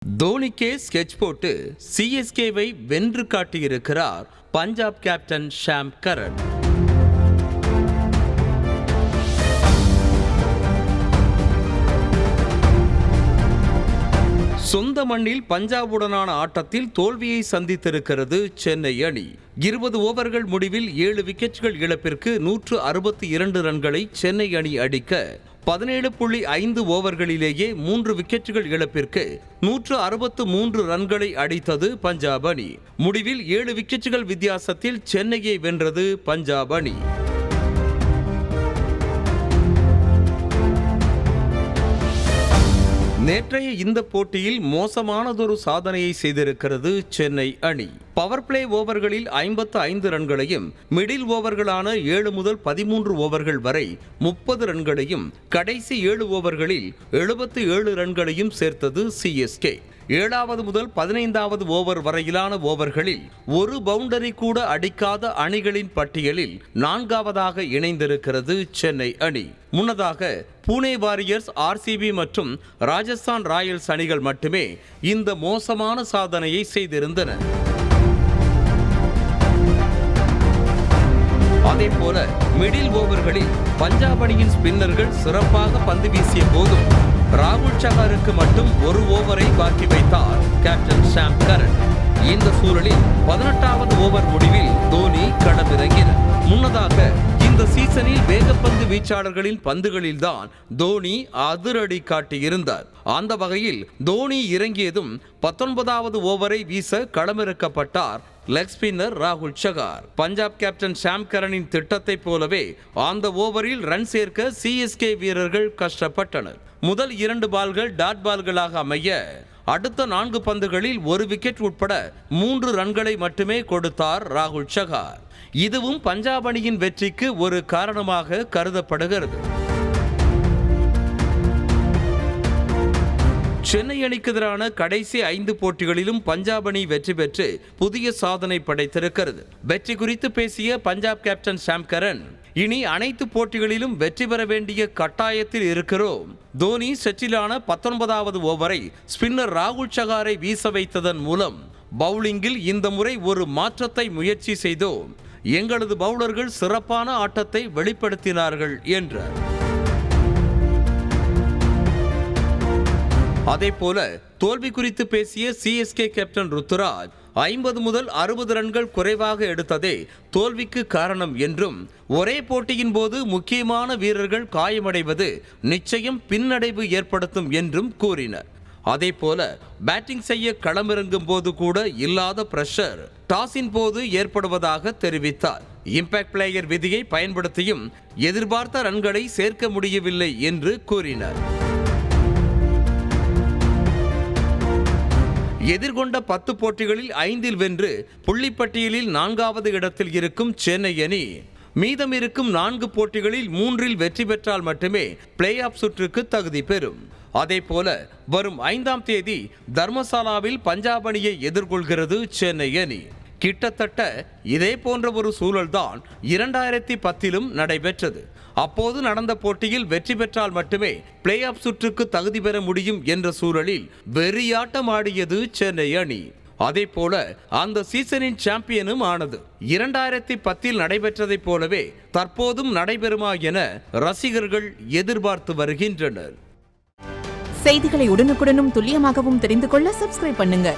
தோனிக்கே sketch போட்டு சிஎஸ்கேவை வென்று காட்டியிருக்கிறார் பஞ்சாப் கேப்டன் ஷாம் கரன். சொந்த மண்ணில் பஞ்சாபுடனான ஆட்டத்தில் தோல்வியை சந்தித்திருக்கிறது சென்னை அணி. 20 ஓவர்கள் முடிவில் 7 விக்கெட்டுகள் இழப்பிற்கு 162 ரன்களை சென்னை அணி அடிக்க 17.5 ஓவர்களிலேயே 3 விக்கெட்டுகள் இழப்பிற்கு 163 ரன்களை அடித்தது பஞ்சாப் அணி. முடிவில் 7 விக்கெட்டுகள் வித்தியாசத்தில் சென்னையை வென்றது பஞ்சாப் அணி. நேற்றைய இந்த போட்டியில் மோசமானதொரு சாதனையை செய்திருக்கிறது சென்னை அணி. பவர் பிளே ஓவர்களில் 55 ரன்களையும், மிடில் ஓவர்களான 7 முதல் 13 ஓவர்கள் வரை 30 ரன்களையும், கடைசி 7 ஓவர்களில் 77 ரன்களையும் சேர்த்தது சிஎஸ்கே. 7வது முதல் 15வது ஓவர் வரையிலான ஓவர்களில் ஒரு பவுண்டரி கூட அடிக்காத அணிகளின் பட்டியலில் 4வதாக இணைந்திருக்கிறது சென்னை அணி. முன்னதாக புனே வாரியர்ஸ், ஆர்சிபி மற்றும் ராஜஸ்தான் ராயல்ஸ் அணிகள் மட்டுமே இந்த மோசமான சாதனையை செய்திருந்தன. அதேபோல மிடில் ஓவர்களில் பஞ்சாப் அணியின் ஸ்பின்னர்கள் சிறப்பாக பந்து வீசிய போதும் ராகுல் சகாருக்கு மட்டும் ஒரு ஓவரை பாக்கி வைத்தார் கேப்டன் ஷாம் கரன். இந்த சூழலில் 18வது ஓவர் முடிவில் தோனி களமிறங்கினார். முன்னதாக இந்த சீசனில் வேகப்பந்து வீச்சாளர்களின் பந்துகளில்தான் தோனி அதிரடி காட்டியிருந்தார். அந்த வகையில் தோனி இறங்கியதும் 19வது ஓவரை வீச களமிறக்கப்பட்டார் லெக் ஸ்பின்னர் ராகுல் சகார். பஞ்சாப் கேப்டன் ஷாம் கரனின் திட்டத்தை போலவே அந்த ஓவரில் ரன் சேர்க்க சிஎஸ்கே வீரர்கள் கஷ்டப்பட்டனர். முதல் 2 பால்கள் டாட் பால்களாக அமைய அடுத்த 4 பந்துகளில் 1 விக்கெட் உட்பட 3 ரன்களை மட்டுமே கொடுத்தார் ராகுல் சகார். இதுவும் பஞ்சாப் அணியின் வெற்றிக்கு ஒரு காரணமாக கருதப்படுகிறது. சென்னை அணிக்கு எதிரான கடைசி 5 போட்டிகளிலும் பஞ்சாப் அணி வெற்றி பெற்று புதிய சாதனை படைத்திருக்கிறது. வெற்றி குறித்து பேசிய பஞ்சாப் கேப்டன் ஷாம் கரன், இனி அனைத்து போட்டிகளிலும் வெற்றி பெற வேண்டிய கட்டாயத்தில் இருக்கிறோம். தோனி செட்டிலான 19வது ஓவரை ஸ்பின்னர் ராகுல் சகாரை வீச வைத்ததன் மூலம் பவுலிங்கில் இந்த முறை ஒரு மாற்றத்தை முயற்சி செய்தோம். எங்களது பவுலர்கள் சிறப்பான ஆட்டத்தை வெளிப்படுத்தினார்கள் என்றார். அதேபோல தோல்வி குறித்து பேசிய சிஎஸ்கே கேப்டன் ருத்துராஜ், 50 முதல் 60 ரன்கள் குறைவாக எடுத்ததே தோல்விக்கு காரணம் என்றும், ஒரே போட்டியின் போது முக்கியமான வீரர்கள் காயமடைவது நிச்சயம் பின்னடைவு ஏற்படுத்தும் என்றும் கூறினர். அதேபோல பேட்டிங் செய்ய களமிறங்கும் போது கூட இல்லாத பிரஷர் டாஸின் போது ஏற்படுவதாக தெரிவித்தார். இம்பாக்ட் பிளேயர் விதியை பயன்படுத்தியும் எதிர்பார்த்த ரன்களை சேர்க்க முடியவில்லை என்று கூறினார். எதிர்கொண்ட 10 போட்டிகளில் 5இல் வென்று புள்ளிப்பட்டியலில் 4வது இடத்தில் இருக்கும் சென்னை அணி மீதம் இருக்கும் 4 போட்டிகளில் 3இல் வெற்றி பெற்றால் மட்டுமே பிளே ஆஃப் சுற்றுக்கு தகுதி பெறும். அதேபோல வரும் 5ஆம் தேதி தர்மசாலாவில் பஞ்சாப் அணியை எதிர்கொள்கிறது சென்னை அணி. கிட்டத்தட்ட இதே போன்ற ஒரு சூழல்தான் 2010லும் நடைபெற்றது. அப்போது நடந்த போட்டியில் வெற்றி பெற்றால் மட்டுமே பிளே ஆஃப் சுற்றுக்கு தகுதி பெற முடியும் என்ற சூழலில் வெறியாட்டம் ஆடியது சென்னை அணி. அதே போல அந்த சீசனின் சாம்பியனும் ஆனது. 2010இல் நடைபெற்றதைப் போலவே தற்போதும் நடைபெறுமா என ரசிகர்கள் எதிர்பார்த்து வருகின்றனர். செய்திகளை உடனுக்குடனும் துல்லியமாகவும் தெரிந்து கொள்ள சப்ஸ்கிரைப் பண்ணுங்க.